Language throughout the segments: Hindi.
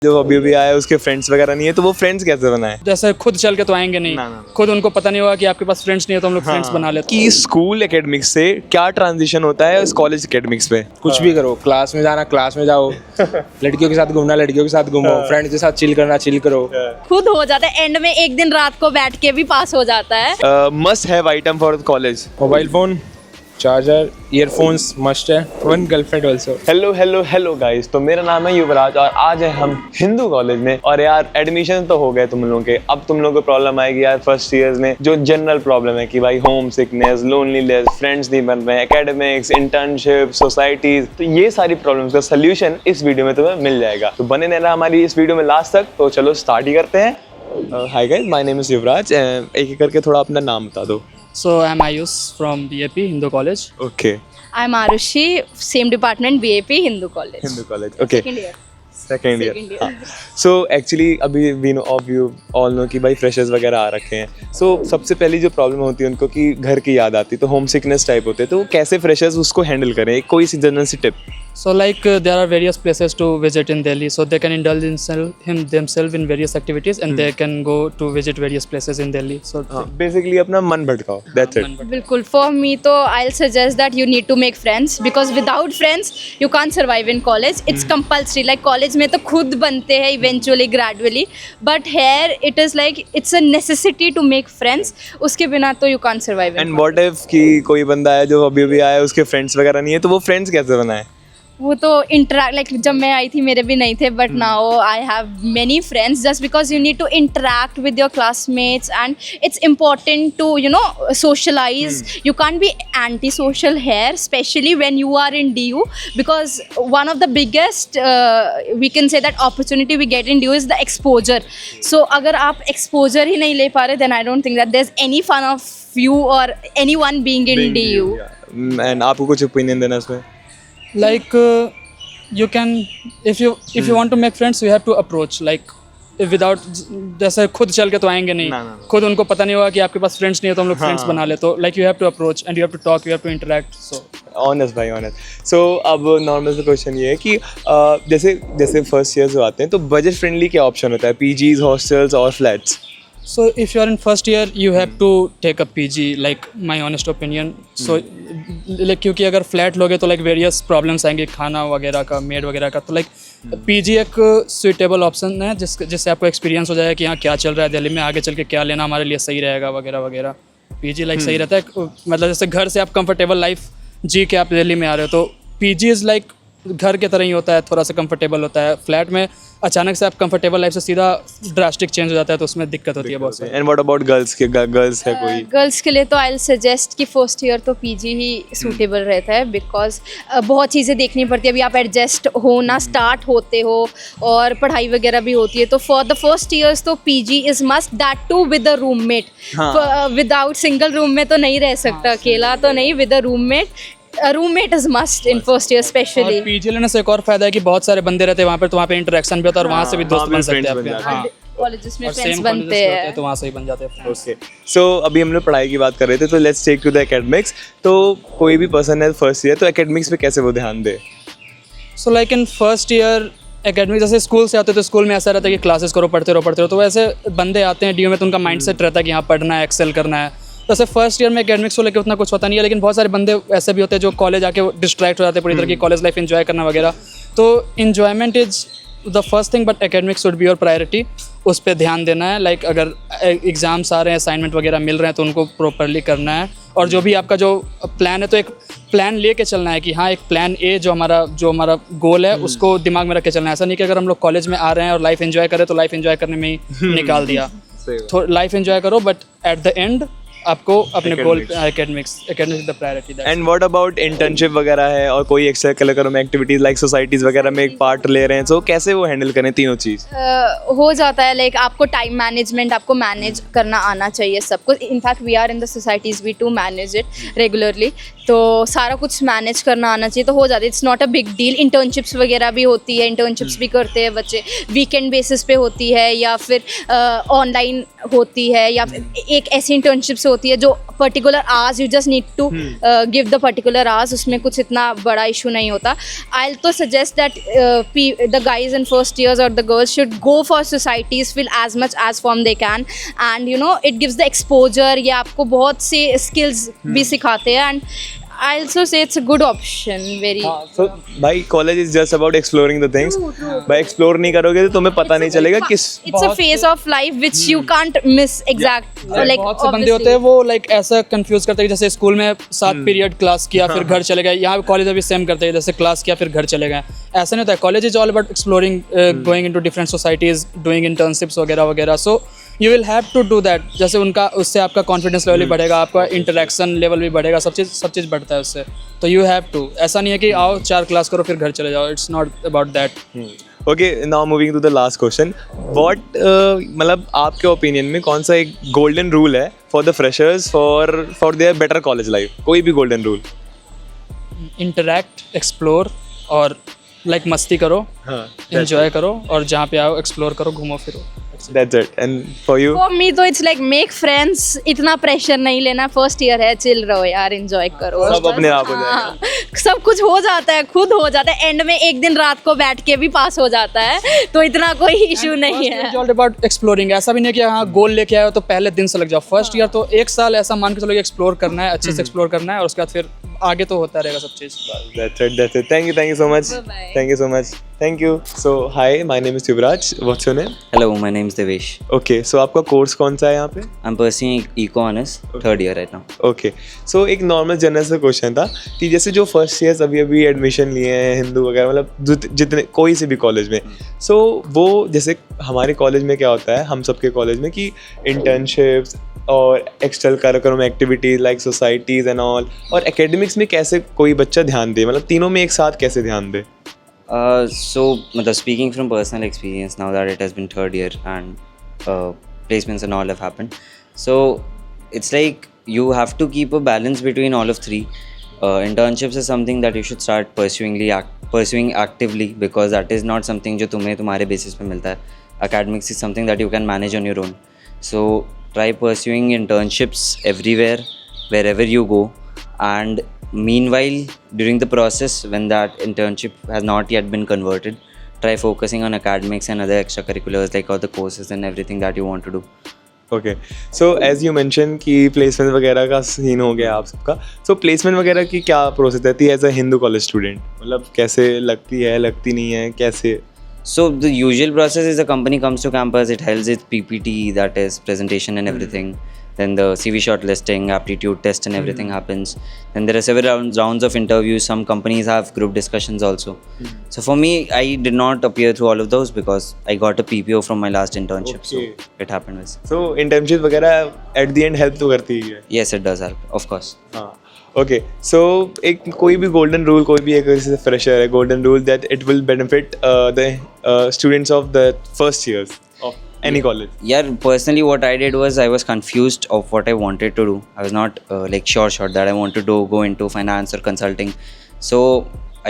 जो अभी अभी आया उसके फ्रेंड्स वगैरह नहीं है, तो वो फ्रेंड्स कैसे बनाए? जैसे खुद चल के तो आएंगे नहीं, खुद उनको पता नहीं होगा कि आपके पास फ्रेंड्स नहीं है तो हम लोग फ्रेंड्स बना लेते कि स्कूल एकेडमिक्स से क्या ट्रांजिशन होता है उस कॉलेज एकेडमिक्स पे? कुछ भी करो, क्लास में जाना क्लास में जाओ, लड़कियों के साथ घूमना लड़कियों के साथ घूमो, फ्रेंड्स के साथ चिल करना चिल करो। खुद हो जाता है, एंड में एक दिन रात को बैठ के भी पास हो जाता है। Must have item for college? Mobile phone, charger, earphones must है, one girlfriend also. Hello guys, तो मेरा नाम है युवराज और आज है हम हिंदू कॉलेज में। और यार एडमिशन तो हो गए तुम लोगों के, अब तुम लोगों को प्रॉब्लम आएगी यार फर्स्ट ईयर्स में, जो जनरल प्रॉब्लम है कि भाई होम सिकनेस, लोनलीनेस, फ्रेंड्स नहीं बन रहे, एकेडमिक्स, इंटर्नशिप, सोसाइटीज, तो ये सारी प्रॉब्लम्स का सोल्यूशन इस वीडियो में तुम्हें मिल जाएगा। तो बने रहना हमारी इस वीडियो में लास्ट तक। तो चलो स्टार्ट ही करते हैं। Hi guys, my name is Yuvraj. एक एक करके थोड़ा अपना नाम बता दो। So I'm Ayush from BAP Hindu College. Okay, I am Arushi, same department BAP Hindu college, Hindu college. Okay, second year. Second year. So actually अभी we know of you all know कि भाई फ्रेशर्स वगैरह आ रखे हैं। सो सबसे पहली जो प्रॉब्लम होती है उनको कि घर की याद आती है, तो होम सिकनेस टाइप होते हैं, तो वो कैसे फ्रेशर्स उसको हैंडल करें? एक कोई सी जनरल सी tip. So like there are various places to visit in Delhi, so they can indulge themselves in various activities and they can go to visit various places in Delhi. So basically अपना मन भटकाओ, दैट्स इट। बिल्कुल, फॉर मी तो I will suggest that you need to make friends, because without friends you can't survive in college. It's compulsory, like college में तो खुद बनते हैं eventually, gradually, but here it is like it's a necessity to make friends. उसके बिना तो you can't survive. And what if कि कोई बंदा है जो अभी अभी आया, उसके फ्रेंड्स वगैरह नहीं है, तो वो फ्रेंड्स कैसे बनाए? वो तो इंटरेक्ट, लाइक जब मैं आई थी मेरे भी नहीं थे, but now I have many friends, just because you need to interact with your classmates and it's important to socialize. You can't be anti-social here, especially when you are in DU, because one of the biggest we can say that opportunity we get in DU is the exposure. So अगर आप exposure ही नहीं ले पा रहे, then I don't think that there's any fun of you or anyone being in DU. And आपको कुछ ओपिनियन देना इसमें? like you can, if you want to make friends, you have to approach like without, जैसे खुद चल के तो आएंगे नहीं, खुद उनको पता नहीं होगा कि आपके पास फ्रेंड्स नहीं है तो हम लोग फ्रेंड्स बना ले। तो like you have to approach and you have to talk, you have to interact. So honest भाई, ऑनेस्ट। सो अब नॉर्मल सा क्वेश्चन ये है कि जैसे फर्स्ट ईयर जो आते हैं, तो बजट फ्रेंडली क्या ऑप्शन होता है? पीजीज, हॉस्टल्स और flats? So if you are in first year, you have to take a PG, like my honest opinion. So like क्योंकि अगर फ्लैट लोगे तो like various problems आएंगे, खाना वगैरह का, मेड वगैरह का, तो like PG एक suitable option है जिससे आपको एक्सपीरियंस हो जाएगा कि यहाँ क्या चल रहा है दिल्ली में, आगे चल के क्या लेना हमारे लिए सही रहेगा वगैरह वगैरह। PG like सही रहता है, मतलब जैसे घर से आप कंफर्टेबल लाइफ जी के आप दिल्ली में आ रहे हो, तो PG इज़ लाइक घर के तरह ही होता है, थोड़ा सा कंफर्टेबल होता है। फ्लैट में अचानक से आप कंफर्टेबल लाइफ से सीधा ड्रास्टिक चेंज हो जाता है, तो उसमें दिक्कत होती है बहुत सारी। एंड व्हाट अबाउट गर्ल्स के? गर्ल्स है कोई? गर्ल्स के लिए तो आई विल सजेस्ट कि फर्स्ट ईयर तो पीजी ही सूटेबल रहता है, बिकॉज बहुत चीज़ें देखनी पड़ती है। अभी आप एडजस्ट होना स्टार्ट होते हो और पढ़ाई वगैरह भी होती है, तो फॉर द फर्स्ट ईयर्स तो PG is must, that too with a roommate. Without single room में तो नहीं रह सकता, अकेला तो नहीं, with a roommate. Roommate is must in first year specially. PG लेने से एक और फायदा है कि बहुत सारे बंदे रहते हैं वहाँ पर, तो वहाँ पे इंटरेक्शन भी होता है और वहाँ से भी दोस्त बन सकते हैं आपके। हाँ, कॉलेजेस में और फ्रेंड्स सेम बनते हैं तो वहाँ से ही बन जाते हैं। ओके, सो अभी हम लोग पढ़ाई की बात कर रहे थे, तो let's take to the academics. तो कोई भी पर्सन है फर्स्ट ईयर, तो एकेडमिक्स पे कैसे वो ध्यान दे? So like in first year academic, जैसे स्कूल से आते हैं तो स्कूल में ऐसा रहता है कि क्लासेस करो, पढ़ते रहो, तो वैसे बंदे आते हैं DU में तो उनका माइंडसेट रहता है कि यहाँ पढ़ना है, एक्सेल करना है। तो ऐसे फर्स्ट ईयर में एकेडमिक्स को लेकर उतना कुछ होता नहीं है, लेकिन बहुत सारे बंदे ऐसे भी होते हैं जो कॉलेज आके डिस्ट्रैक्ट हो जाते हैं पूरी तरह की, कॉलेज लाइफ एंजॉय करना वगैरह। तो enjoyment is the first thing, but academics should be your priority. उस पर ध्यान देना है, लाइक अगर एग्ज़ाम्स आ रहे हैं, असाइनमेंट वगैरह मिल रहे हैं, तो उनको प्रॉपरली करना है। और जो भी आपका जो प्लान है, तो एक प्लान लेके चलना है कि हाँ, एक प्लान ए जो हमारा गोल है उसको दिमाग में रख के चलना है। ऐसा नहीं कि अगर हम लोग कॉलेज में आ रहे हैं और लाइफ एंजॉय करें तो लाइफ एंजॉय करने में ही निकाल दिया। तो लाइफ एंजॉय करो, बट एट द एंड आपको अपने goal academics is the priority. And what about internship वगैरह है और कोई extra curriculum activities like societies वगैरह में एक पार्ट ले रहे हैं, तो कैसे वो हैंडल करें तीनों चीज़? हो जाता है, लाइक आपको टाइम मैनेजमेंट आपको मैनेज करना आना चाहिए सब कुछ। In fact we are in the societies, we to manage it regularly, तो सारा कुछ मैनेज करना आना चाहिए, तो हो जाता है। It's not a big deal. Internships वगैरह भी होती है, इंटर्नशिप्स भी करते हैं बच्चे, वीकेंड बेसिस पे होती है या फिर ऑनलाइन होती है, या फिर एक ऐसी इंटर्नशिप्स होती है जो particular hours, you just need to give the particular hours. उसमें कुछ इतना बड़ा issue नहीं होता. I'll तो suggest that the guys in first years or the girls should go for societies, fill as much as form they can, and you know it gives the exposure. ये आपको बहुत से skills भी सिखाते हैं, and I also say it's a good option. Very. So भाई college is just about exploring the things. भाई explore नहीं करोगे तो तुम्हें पता नहीं चलेगा किस. It's a phase of life which you can't miss. Exact. Like बहुत से बंदे होते हैं वो लाइक ऐसा कंफ्यूज करते हैं कि जैसे स्कूल में 7 पीरियड क्लास किया फिर घर चले गए, यहाँ कॉलेज अभी सेम करते हैं जैसे क्लास किया फिर घर चले गए. ऐसा नहीं होता है. College is all about exploring, going into different societies, doing internships वगैरह वगैरह. So you will have to do that. जैसे उनका उससे आपका कॉन्फिडेंस लेवल भी बढ़ेगा, आपका इंटरेक्शन लेवल भी बढ़ेगा, सब चीज़ बढ़ता है उससे. तो यू हैव टू. ऐसा नहीं है कि आओ 4 क्लास करो फिर घर चले जाओ. It's not about that. Okay, now moving to the last question. What मतलब आपके ओपिनियन में कौन सा एक गोल्डन रूल है for the freshers for their better college life? कोई भी गोल्डन रूल. इंटरैक्ट, एक्सप्लोर और लाइक मस्ती करो, एंजॉय करो और जहाँ पे आओ एक्सप्लोर करो, घूमो फिरो. That's it. And for you? For me तो it's like make friends. इतना प्रेशर नहीं लेना. फर्स्ट ईयर है, चिल रहो यार, एंजॉय करो. सब अपने आप हो जाएगा. हाँ, सब कुछ हो जाता है, खुद हो जाता है. एंड में एक दिन रात को बैठ के भी पास हो जाता है, तो इतना कोई इशू नहीं है. It's all about exploring. ऐसा भी नहीं कि हाँ गोल लेके आए हो तो पहले दिन से लग जाओ. फर्स्ट ईयर तो 1 साल ऐसा मान के चलो एक्सप्लोर करना है, अच्छे से एक्सप्लोर करना है और उसके बाद फिर आगे तो होता रहेगा सब चीज़. That's it. Thank you so much. Bye-bye. Thank you so much. Thank you. So hi, my name is Yuvraj. What's your name? Hello, my name is Devesh. Okay, so आपका कोर्स कौन सा है यहाँ पे? I'm pursuing Eco Honors, 3rd year right now. Okay, so एक नॉर्मल जनरल सा क्वेश्चन था कि जैसे जो फर्स्ट ईयर्स अभी एडमिशन लिए हैं हिंदू वगैरह, मतलब जितने कोई से भी कॉलेज में, सो वो जैसे हमारे कॉलेज में क्या होता है, हम सबके कॉलेज में कि इंटर्नशिप्स और extra curriculum activities like societies and all, और एकेडमिक्स में कैसे कोई बच्चा ध्यान दे, मतलब तीनों में एक साथ कैसे ध्यान दे? So, speaking from personal experience, now that it has been 3rd year and placements and all have happened, so it's like you have to keep a balance between all of 3. Internships is something that you should start pursuing actively, because that is not something जो तुम्हें तुम्हारे basis पे मिलता है. Academics is something that you can manage on your own. So try pursuing internships everywhere, wherever you go, and meanwhile during the process when that internship has not yet been converted, try focusing on academics and other extracurriculars like all the courses and everything that you want to do. Okay, so as you mention कि प्लेसमेंट वगैरह का सीन हो गया आप सबका, सो प्लेसमेंट वगैरह की क्या प्रोसेस रहती है as a Hindu College student? मतलब कैसे लगती है, लगती नहीं है, कैसे? So the usual process is the company comes to campus, it helps with PPT, that is presentation and everything. Then the CV shortlisting, aptitude test and everything happens. Then there are several rounds of interviews. Some companies have group discussions also. So for me, I did not appear through all of those because I got a PPO from my last internship. Okay. So it happened with. So internship वगैरह एट द एंड हेल्प तो करती ही है. Yes, it does help, of course. हाँ, ओके, सो एक कोई भी गोल्डन रूल, कोई भी एक जैसे फ्रेशर है, golden rule that it will benefit the students of the first years of any college? Yeah, personally what I did was I was confused of what I wanted to do. I was not like sure that I wanted to go into finance or consulting. So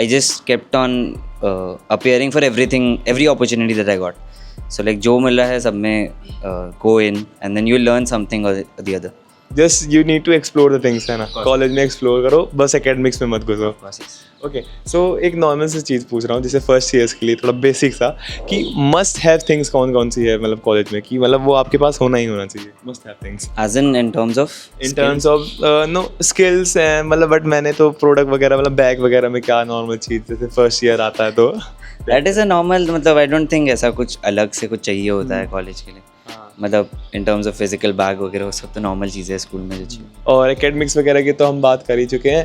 I just kept on appearing for every opportunity that I got. So like जो मिल रहा है सब में go in and then you learn something or the other. Just you need to explore the things, है ना? कॉलेज में एक्सप्लोर करो, बस एकेडमिक्स में मत घुसो. ओके, सो एक नॉर्मल सी चीज़ पूछ रहा हूँ जैसे फर्स्ट ईयर्स के लिए थोड़ा बेसिक सा, कि मस्ट हैव थिंग्स कौन कौन सी है मतलब कॉलेज में, कि मतलब वो आपके पास होना ही होना चाहिए, must have things As in terms of no skills हैं मतलब, बट मैंने तो प्रोडक्ट वगैरह मतलब बैग वगैरह में क्या नॉर्मल चीज़ जैसे फर्स्ट ईयर आता है तो that is a normal, मतलब I don't think ऐसा कुछ अलग से कुछ चाहिए होता है कॉलेज के लिए. मतलब in terms of physical bag वगैरह वो सब तो नॉर्मल चीज़ें है स्कूल में जो चाहिए. और एकेडमिक्स वगैरह की तो हम बात कर ही चुके हैं.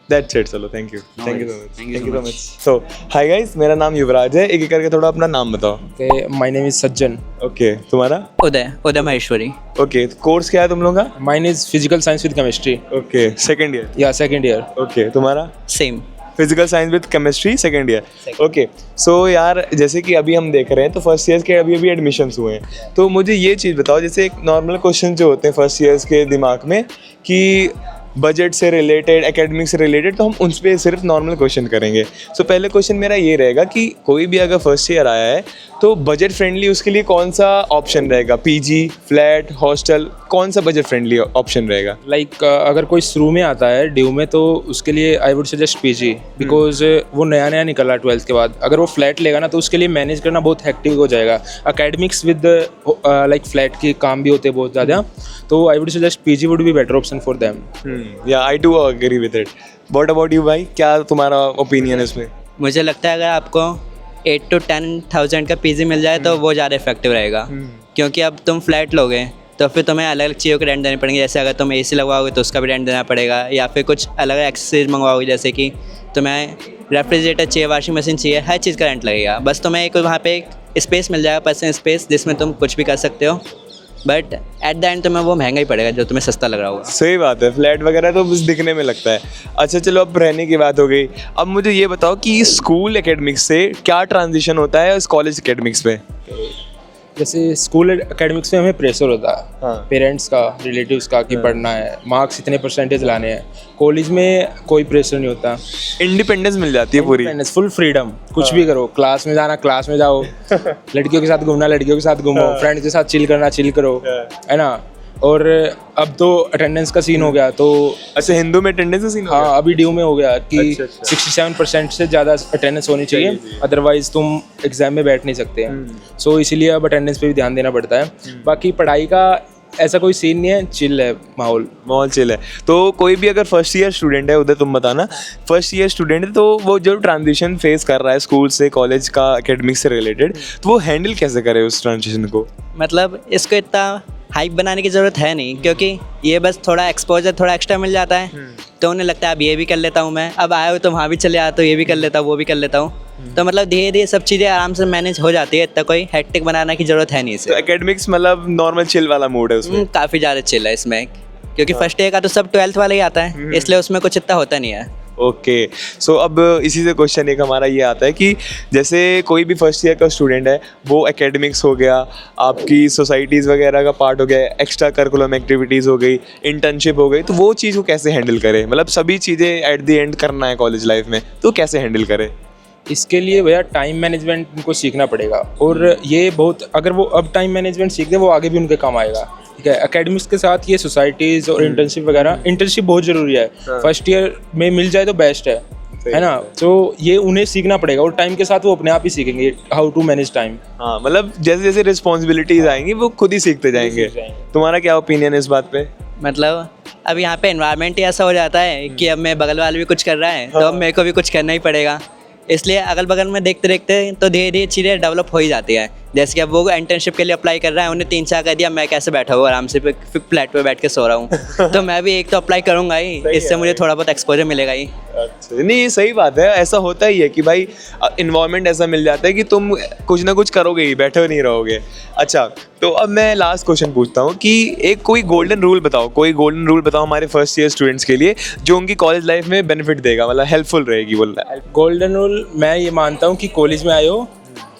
दैट्स इट, चलो thank you so much. So hi guys, मेरा नाम युवराज है. एक एक करके थोड़ा अपना नाम बताओ. Okay, my name is Sajjan. Okay, तुम्हारा? उदय महेश्वरी. ओके, कोर्स क्या है तुम लोगों का? Mine is physical science with chemistry. Okay, second year. Yeah, 2nd year. Okay, तुम्हारा? Same. Physical science with chemistry, second year. Okay, so यार जैसे कि अभी हम देख रहे हैं तो फर्स्ट ईयर्स के अभी एडमिशन्स हुए हैं, तो मुझे ये चीज़ बताओ, जैसे एक नॉर्मल क्वेश्चन जो होते हैं फर्स्ट ईयर्स के दिमाग में कि बजट से रिलेटेड, एकेडमिक से रिलेटेड, तो हम उन पर सिर्फ नॉर्मल क्वेश्चन करेंगे. सो पहले क्वेश्चन मेरा ये रहेगा कि कोई भी अगर फर्स्ट ईयर आया है तो बजट फ्रेंडली उसके लिए कौन सा ऑप्शन रहेगा? पीजी, फ्लैट, हॉस्टल, कौन सा बजट फ्रेंडली ऑप्शन रहेगा? लाइक अगर कोई शुरू में आता है ड्यू में तो उसके लिए आई वुड सजेस्ट पीजी, बिकॉज वो नया नया निकला 12th के बाद। अगर वो फ्लैट लेगा ना तो उसके लिए मैनेज करना बहुत हेक्टिक हो जाएगा। अकेडमिक्स विद लाइक फ्लैट के काम भी होते हैं बहुत ज़्यादा, तो I would suggest PG would be better option for them. या I do agree with it. What about you भाई, क्या तुम्हारा ओपिनियन है इसमें? मुझे लगता है अगर आपको 8 to 10,000 का पीजी मिल जाए तो वो ज़्यादा इफेक्टिव रहेगा, क्योंकि अब तुम फ्लैट लोगे तो फिर तुम्हें अलग अलग चीज़ों के रेंट देने पड़ेंगे। जैसे अगर तुम एसी लगवाओगे तो उसका भी रेंट देना पड़ेगा, या फिर कुछ अलग एक्सेसरीज मंगवाओगे, जैसे कि तुम्हें रेफ्रिजरेटर चाहिए, वॉशिंग मशीन चाहिए, हर चीज़ का रेंट लगेगा। बस तुम्हें एक वहाँ पे एक स्पेस मिल जाएगा, पर्सनल स्पेस, जिसमें तुम कुछ भी कर सकते हो, बट एट द एंड तुम्हें वो महंगा ही पड़ेगा जो तुम्हें सस्ता लग रहा होगा। सही बात है, फ्लैट वगैरह तो बस दिखने में लगता है। अच्छा चलो, अब रहने की बात हो गई, अब मुझे ये बताओ कि स्कूल एकेडमिक्स से क्या ट्रांजिशन होता है इस कॉलेज एकेडमिक्स पे? जैसे स्कूल एकेडमिक्स में हमें प्रेशर होता है, हाँ। पेरेंट्स का, रिलेटिव्स का कि पढ़ना है, मार्क्स इतने परसेंटेज लाने हैं। कॉलेज में कोई प्रेशर नहीं होता, इंडिपेंडेंस मिल जाती है पूरी। फुल फ्रीडम, कुछ भी करो, क्लास में जाना क्लास में जाओ, लड़कियों के साथ घूमना लड़कियों के साथ घूमो, फ्रेंड्स के साथ चिल करना चिल करो, है ना। और अब तो अटेंडेंस का सीन हो गया, तो अच्छा हिंदू में अटेंडेंस का सीन हो गया? हाँ अभी ड्यू में हो गया कि अच्छा। 67% से ज़्यादा अटेंडेंस होनी चाहिए, अदरवाइज तुम एग्जाम में बैठ नहीं सकते। सो इसीलिए अब अटेंडेंस पे भी ध्यान देना पड़ता है। बाकी पढ़ाई का ऐसा कोई सीन नहीं है, चिल है माहौल चिल है। तो कोई भी अगर फर्स्ट ईयर स्टूडेंट है, उधर तुम बताना, फर्स्ट ईयर स्टूडेंट है तो वो जो ट्रांजिशन फेस कर रहा है स्कूल से कॉलेज का एकेडमिक्स से रिलेटेड, तो वो हैंडल कैसे करे उस ट्रांजिशन को? मतलब इसको इतना हाइप बनाने की ज़रूरत है नहीं, क्योंकि ये बस थोड़ा एक्सपोजर थोड़ा एक्स्ट्रा मिल जाता है, तो उन्हें लगता है अब ये भी कर लेता हूँ मैं, अब आया हूँ तो वहाँ भी चले आता हूँ, ये भी कर लेता हूँ, वो भी कर लेता हूँ। तो मतलब धीरे धीरे सब चीज़ें आराम से मैनेज हो जाती है, इतना कोई हेक्टिक बनाने की ज़रूरत है नहीं तो इसे। एकेडमिक्स मतलब नॉर्मल चिल वाला मूड है उसमें? काफ़ी ज़्यादा चिल है इसमें, क्योंकि फर्स्ट ईयर का तो सब 12th वाला ही आता है, इसलिए उसमें कुछ इतना होता नहीं है। ओके सो अब इसी से क्वेश्चन एक हमारा ये आता है कि जैसे कोई भी फर्स्ट ईयर का स्टूडेंट है, वो एकेडमिक्स हो गया, आपकी सोसाइटीज़ वगैरह का पार्ट हो गया, एक्स्ट्रा करिकुलम एक्टिविटीज़ हो गई, इंटर्नशिप हो गई, तो वो चीज़ को कैसे हैंडल करे? मतलब सभी चीज़ें एट द एंड करना है कॉलेज लाइफ में, तो कैसे हैंडल करे? इसके लिए भैया टाइम मैनेजमेंट उनको सीखना पड़ेगा, और ये बहुत, अगर वो अब टाइम मैनेजमेंट सीख दे वो आगे भी उनके काम आएगा। ठीक है, एकेडमिक्स के साथ ये सोसाइटीज़ और इंटर्नशिप वगैरह, इंटर्नशिप बहुत ज़रूरी है, फर्स्ट ईयर में मिल जाए तो बेस्ट है ना। तो ये उन्हें सीखना पड़ेगा, और टाइम के साथ वो अपने आप ही सीखेंगे हाउ टू मैनेज टाइम। हाँ मतलब जैसे जैसे रिस्पॉन्सिबिलिटीज़ आएंगी वो खुद ही सीखते जाएंगे। तुम्हारा क्या ओपिनियन है इस बात पे? मतलब अब यहाँ पे एनवायरनमेंट ही ऐसा हो जाता है कि अब मैं बगल वाले भी कुछ कर रहा है, तो अब मेरे को भी कुछ करना ही पड़ेगा, इसलिए अगल बगल में देखते देखते तो धीरे धीरे चीज़ें डेवलप हो ही जाती है। जैसे कि अब वो इंटर्नशिप के लिए अप्लाई कर रहा है, उन्हें 3-4 कर दिया, मैं कैसे बैठा हुआ आराम से फ्लैट पे बैठ के सो रहा हूँ, तो मैं भी एक तो अप्लाई करूँगा ही, इससे मुझे थोड़ा बहुत एक्सपोजर मिलेगा ही। अच्छा नहीं, ये सही बात है, ऐसा होता ही है कि भाई इन्वायरमेंट ऐसा मिल जाता है कि तुम कुछ ना कुछ करोगे ही, बैठे नहीं रहोगे। अच्छा तो अब मैं लास्ट क्वेश्चन पूछता हूँ कि एक कोई गोल्डन रूल बताओ, कोई गोल्डन रूल बताओ हमारे फर्स्ट ईयर स्टूडेंट्स के लिए जो उनकी कॉलेज लाइफ में बेनिफिट देगा, मतलब हेल्पफुल रहेगी। बोल रहा है गोल्डन रूल, मैं ये मानता हूँ कि कॉलेज में आए हो,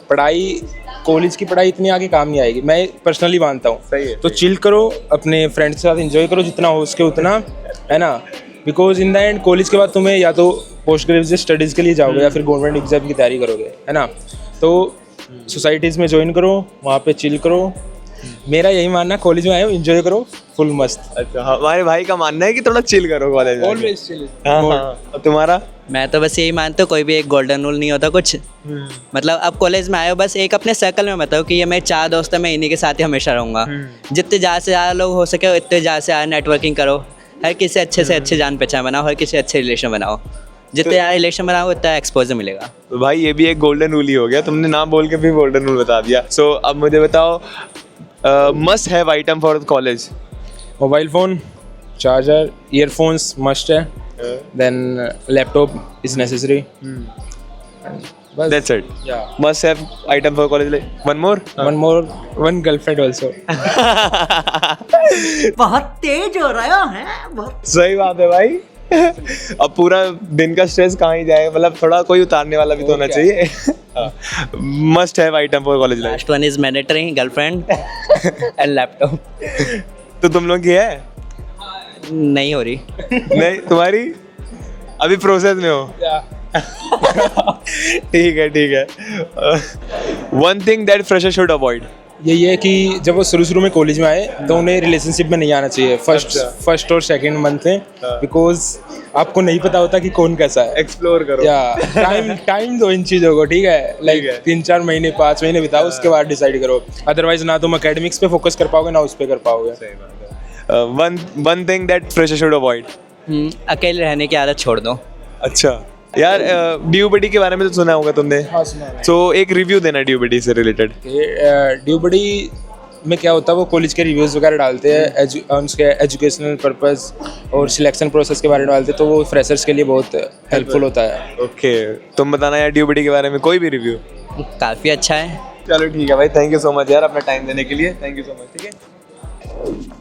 पढ़ाई, कॉलेज की पढ़ाई इतनी आगे काम नहीं आएगी, मैं पर्सनली मानता हूँ। सही है, तो चिल करो, अपने फ्रेंड्स के साथ एंजॉय करो जितना हो सके उतना, है ना। Because in the end college के बाद तुम्हें या तो पोस्ट ग्रेजुएट स्टडीज़ के लिए जाओगे या फिर गवर्नमेंट एग्जाम की तैयारी करोगे, है ना। तो सोसाइटीज़ में ज्वाइन करो, वहाँ पे चिल करो। मेरा यही मानना, कॉलेज में आए हो एंजॉय करो फुल मस्त। अच्छा हमारे भाई का मानना है कि थोड़ा चिल करो कॉलेज में। Always chill. हाँ हाँ, तुम्हारा? मैं तो बस यही मानता हूँ, कोई भी एक गोल्डन रूल नहीं होता कुछ। मतलब अब कॉलेज में आए हो, बस एक अपने सर्कल में बताओ कि ये मेरे 4 दोस्त हैं, मैं इन्हीं के साथ ही हमेशा रहूँगा। जितने ज़्यादा से ज़्यादा लोग हो सके उतने ज़्यादा से ज़्यादा नेटवर्किंग करो, हर किसी अच्छे से अच्छे जान पहचान बनाओ, हर किसी अच्छे रिलेशन बनाओ, जितने ज़्यादा रिलेशन बनाओ उतना एक्सपोजर मिलेगा। तो भाई ये भी एक गोल्डन रूल ही हो गया, तुमने नाम बोल के भी गोल्डन रूल बता दिया। सो अब मुझे बताओ must have item for college? Mobile phone, charger, earphones must है, देन लैपटॉप इज़ नेसेसरी। बस That's it. Yeah. Must have item for college. One more? One girlfriend also. बहुत तेज हो रहा है बहुत। सही बात है भाई। अब पूरा दिन का स्ट्रेस कहाँ ही जाए, मतलब थोड़ा कोई उतारने वाला भी तो होना चाहिए। Must have item for college life. Last one is mandatory, girlfriend and laptop. तो तुम लोग की है? नहीं हो रही। नहीं तुम्हारी अभी प्रोसेस में हो? ठीक है ठीक है। One thing that fresher should avoid? यही है कि जब वो शुरू में कॉलेज में आए तो उन्हें रिलेशनशिप में नहीं आना चाहिए फर्स्ट और सेकंड मंथ में, बिकॉज आपको नहीं पता होता कि कौन कैसा है। एक्सप्लोर करो। या टाइम दो इन चीज़ों को, ठीक है, लाइक 3-4 महीने 5 महीने बिताओ, उसके बाद डिसाइड करो। अदरवाइज ना तुम एकेडमिक्स पे फोकस कर पाओगे ना उस पे कर पाओगे। One thing that fresher should avoid. अकेले रहने की आदत छोड़ दो। अच्छा यार, ड्यूबडी के बारे में तो सुना होगा तुमने। हाँ, सुना है। सो एक रिव्यू देना ड्यूबडी से रिलेटेड। ड्यूबडी में क्या होता है, वो कॉलेज के रिव्यूज़ वगैरह डालते हैं, उसके एजुकेशनल पर्पस और सिलेक्शन प्रोसेस के बारे में डालते हैं, तो वो फ्रेशर्स के लिए बहुत हेल्पफुल होता है। ओके, तुम बताना यार ड्यूबडी के बारे में कोई भी रिव्यू। काफ़ी अच्छा है। चलो ठीक है भाई, थैंक यू सो मच यार अपना टाइम देने के लिए, थैंक यू सो मच। ठीक है।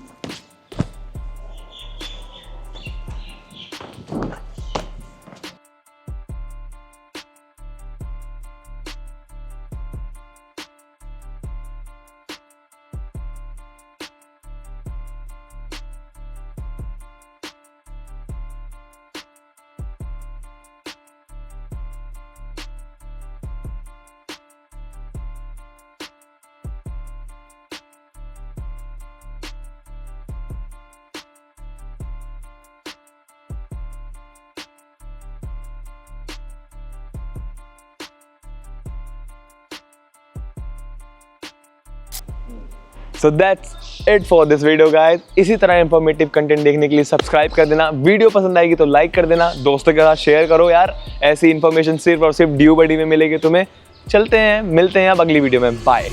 So that's it for this video guys. इसी तरह इंफॉर्मेटिव कंटेंट देखने के लिए सब्सक्राइब कर देना, वीडियो पसंद आएगी तो लाइक कर देना, दोस्तों के साथ शेयर करो यार। ऐसी इन्फॉर्मेशन सिर्फ और सिर्फ ड्यूबडी में मिलेगी तुम्हें। चलते हैं, मिलते हैं अब अगली वीडियो में, बाय।